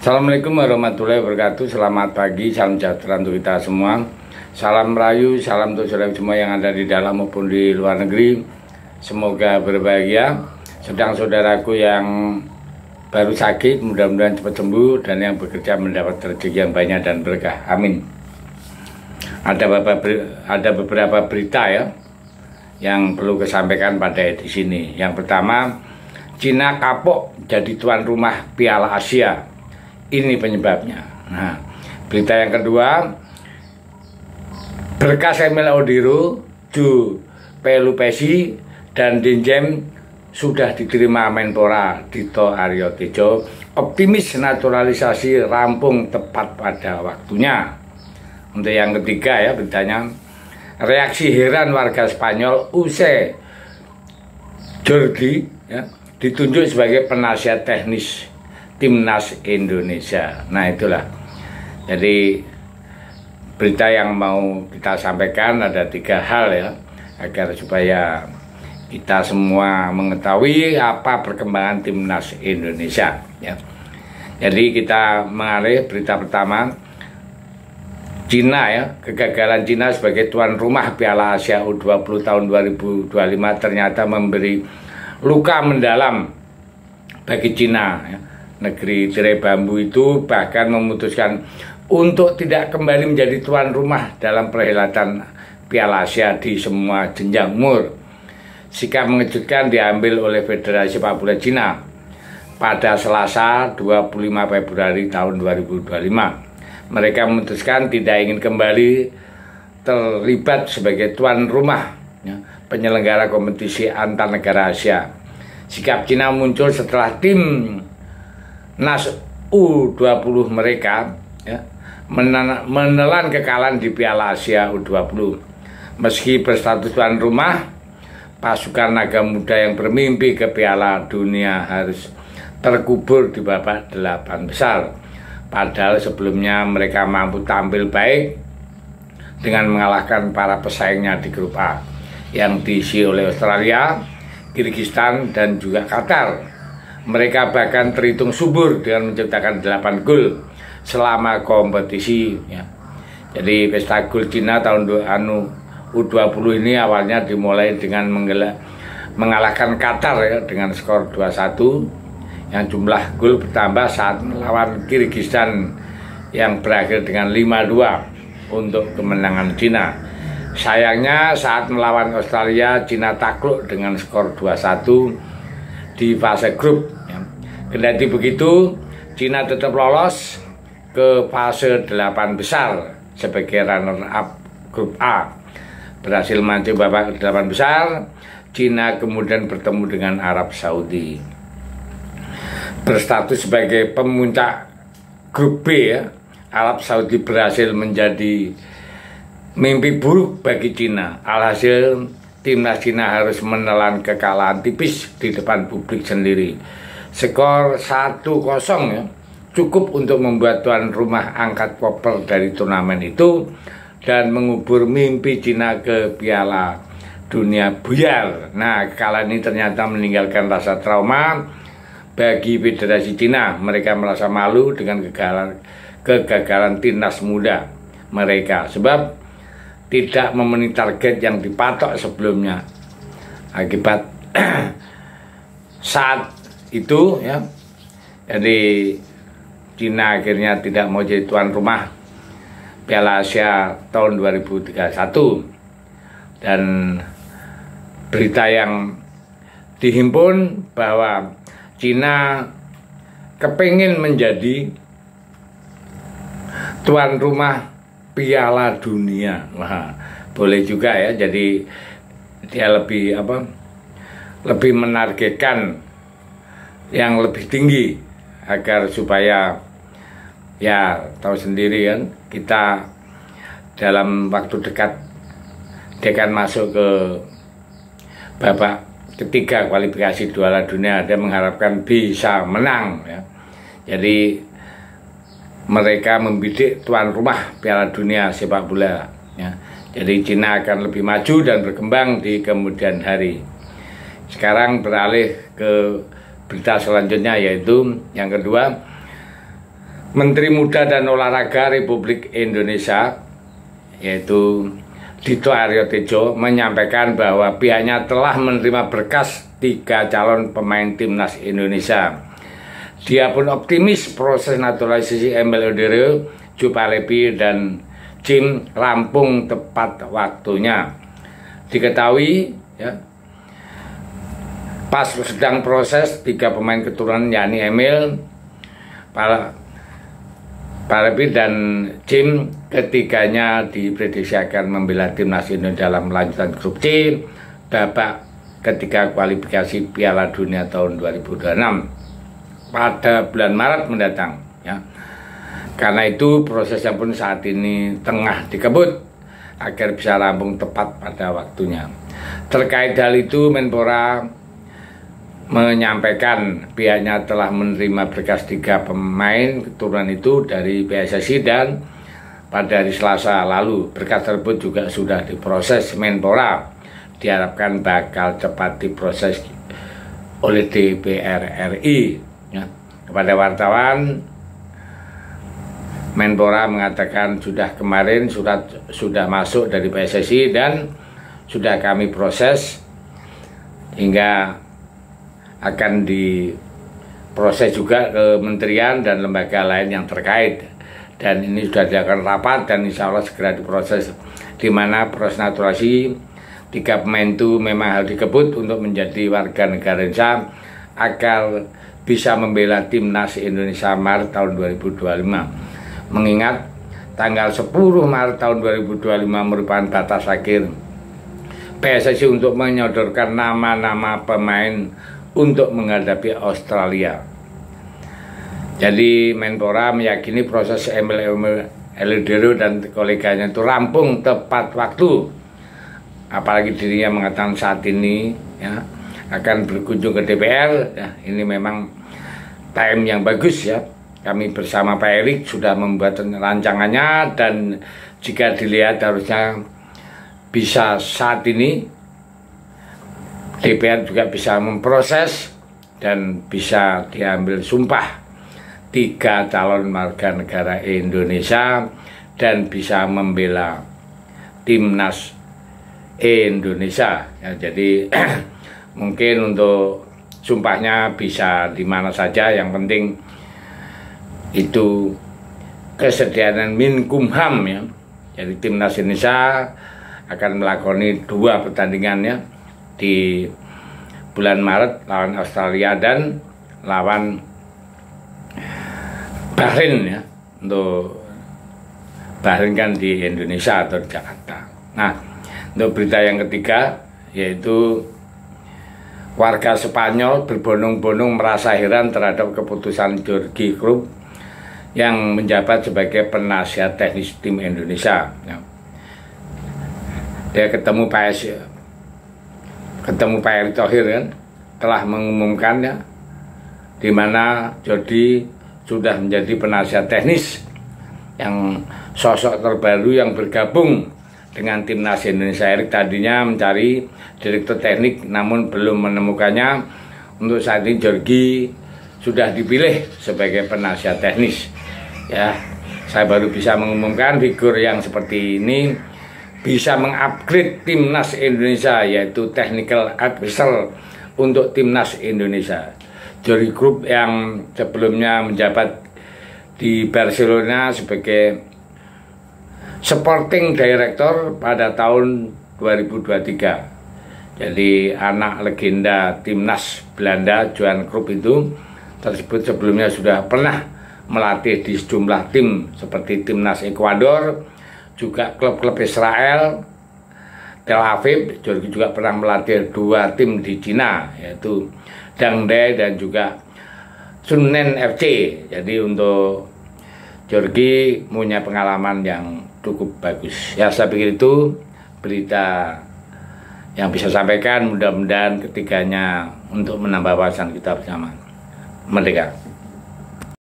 Assalamualaikum warahmatullahi wabarakatuh. Selamat pagi, salam sejahtera untuk kita semua. Salam merayu, salam untuk saudara semua yang ada di dalam maupun di luar negeri. Semoga berbahagia. Sedang saudaraku yang baru sakit, mudah-mudahan cepat sembuh, dan yang bekerja mendapat rezeki yang banyak dan berkah. Amin. Ada beberapa berita ya yang perlu kesampaikan pada edisi ini. Yang pertama, Cina kapok jadi tuan rumah Piala Asia. Ini penyebabnya. Nah, berita yang kedua, berkas Emil Audiro, Ju Pelupesi, dan Dinjem sudah diterima Menpora Dito Aryo Tejo. Optimis naturalisasi rampung tepat pada waktunya. Untuk yang ketiga ya beritanya, reaksi heran warga Spanyol usai Jordi ya, ditunjuk sebagai penasihat teknis Timnas Indonesia. Nah itulah, jadi berita yang mau kita sampaikan ada 3 hal ya, agar supaya kita semua mengetahui apa perkembangan Timnas Indonesia ya. Jadi kita mengalih berita pertama, Cina ya, kegagalan Cina sebagai tuan rumah Piala Asia U20 tahun 2025 ternyata memberi luka mendalam bagi Cina ya. Negeri tirai bambu itu bahkan memutuskan untuk tidak kembali menjadi tuan rumah dalam perhelatan Piala Asia di semua jenjang umur. Sikap mengejutkan diambil oleh Federasi Sepak Bola Cina pada Selasa 25 Februari tahun 2025. Mereka memutuskan tidak ingin kembali terlibat sebagai tuan rumah ya, penyelenggara kompetisi antar negara Asia. Sikap Cina muncul setelah tim Nas U20 mereka ya, menelan kekalahan di Piala Asia U20. Meski berstatus tuan rumah, pasukan naga muda yang bermimpi ke Piala Dunia harus terkubur di babak 8 besar. Padahal sebelumnya mereka mampu tampil baik dengan mengalahkan para pesaingnya di grup A yang diisi oleh Australia, Kyrgyzstan, dan juga Qatar. Mereka bahkan terhitung subur dengan menciptakan 8 gol selama kompetisi ya. Jadi pesta gol Cina tahun U20 ini awalnya dimulai dengan mengalahkan Qatar ya, dengan skor 2-1, yang jumlah gol bertambah saat melawan Kyrgyzstan yang berakhir dengan 5-2 untuk kemenangan Cina. Sayangnya saat melawan Australia, Cina takluk dengan skor 2-1 di fase grup ya. Kendati begitu, Cina tetap lolos ke fase 8 besar sebagai runner up grup A. Berhasil maju babak 8 besar, Cina kemudian bertemu dengan Arab Saudi. Berstatus sebagai pemuncak grup B ya, Arab Saudi berhasil menjadi mimpi buruk bagi Cina. Alhasil Timnas Cina harus menelan kekalahan tipis di depan publik sendiri. Skor 1-0 ya, cukup untuk membuat tuan rumah angkat koper dari turnamen itu dan mengubur mimpi Cina ke Piala Dunia buyar. Nah, kekalahan ini ternyata meninggalkan rasa trauma bagi Federasi Cina. Mereka merasa malu dengan kegagalan timnas muda mereka, sebab tidak memenuhi target yang dipatok sebelumnya. Akibat saat itu ya, jadi Cina akhirnya tidak mau jadi tuan rumah Piala Asia tahun 2031. Dan berita yang dihimpun bahwa Cina kepingin menjadi tuan rumah Piala Dunia. Wah, boleh juga ya. Jadi dia lebih lebih menargetkan yang lebih tinggi agar supaya ya tahu sendiri kan, kita dalam waktu dekat dia akan masuk ke babak ketiga kualifikasi Piala Dunia. Dia mengharapkan bisa menang ya. Jadi mereka membidik tuan rumah Piala Dunia sepak bola ya. Jadi Cina akan lebih maju dan berkembang di kemudian hari. Sekarang beralih ke berita selanjutnya, yaitu yang kedua, Menteri Muda dan Olahraga Republik Indonesia, yaitu Dito Aryo Tejo, menyampaikan bahwa pihaknya telah menerima berkas 3 calon pemain timnas Indonesia. Dia pun optimis proses naturalisasi Emil Oderio, Joe Palepi, dan Jim rampung tepat waktunya. Diketahui ya, pas sedang proses 3 pemain keturunan yakni Emil, Palepi, dan Jim, ketiganya diprediksi akan membela timnas Indonesia dalam lanjutan grup C babak ketiga kualifikasi Piala Dunia tahun 2026 pada bulan Maret mendatang ya. Karena itu prosesnya pun saat ini tengah dikebut agar bisa rampung tepat pada waktunya. Terkait hal itu, Menpora menyampaikan pihaknya telah menerima berkas 3 pemain keturunan itu dari PSSI dan pada hari Selasa lalu berkas tersebut juga sudah diproses Menpora, diharapkan bakal cepat diproses oleh DPR RI ya. Kepada wartawan, Menpora mengatakan kemarin surat sudah masuk dari PSSI dan sudah kami proses hingga akan diproses juga ke kementerian dan lembaga lain yang terkait, dan ini sudah dilakukan rapat dan insya Allah segera diproses, di mana proses naturalisasi 3 pemain itu memang harus dikebut untuk menjadi warga negara Indonesia agar bisa membela timnas Indonesia Maret tahun 2025, mengingat tanggal 10 Maret tahun 2025 merupakan batas akhir PSSI untuk menyodorkan nama-nama pemain untuk menghadapi Australia. Jadi Menpora meyakini proses Emil Oderio dan koleganya itu rampung tepat waktu. Apalagi dirinya mengatakan saat ini ya, akan berkunjung ke DPR ya, ini memang time yang bagus ya. Kami bersama Pak Erik sudah membuat rancangannya, dan jika dilihat harusnya bisa saat ini DPR juga bisa memproses dan bisa diambil sumpah 3 calon warga negara Indonesia dan bisa membela timnas Indonesia ya. Jadi mungkin untuk sumpahnya bisa di mana saja, yang penting itu kesediaan Menkumham ya. Jadi timnas Indonesia akan melakoni 2 pertandingan ya, di bulan Maret lawan Australia dan lawan Bahrain ya. Untuk Bahrain kan di Indonesia atau di Jakarta. Nah, untuk berita yang ketiga, yaitu warga Spanyol berbondong-bondong merasa heran terhadap keputusan Jordi Cruyff yang menjabat sebagai penasihat teknis tim Indonesia ya. Dia ketemu Pak Erick Thohir kan, telah mengumumkannya di mana Jordi sudah menjadi penasihat teknis yang sosok terbaru yang bergabung dengan timnas Indonesia. Erick tadinya mencari direktur teknik namun belum menemukannya. Untuk saat ini Jordi sudah dipilih sebagai penasihat teknis ya. Saya baru bisa mengumumkan figur yang seperti ini bisa mengupgrade timnas Indonesia, yaitu technical advisor untuk timnas Indonesia. Jordi Cruyff yang sebelumnya menjabat di Barcelona sebagai sporting director pada tahun 2023. Jadi anak legenda timnas Belanda Johan Cruyff itu tersebut sebelumnya sudah pernah melatih di sejumlah tim seperti timnas Ekuador, juga klub-klub Israel, Tel Aviv. Jordi juga pernah melatih 2 tim di Cina, yaitu Dangdae dan juga Sunen FC. Jadi untuk Jordi punya pengalaman yang cukup bagus. Ya, saya pikir itu berita yang bisa sampaikan. Mudah-mudahan ketiganya untuk menambah wawasan kita bersama. Merdeka.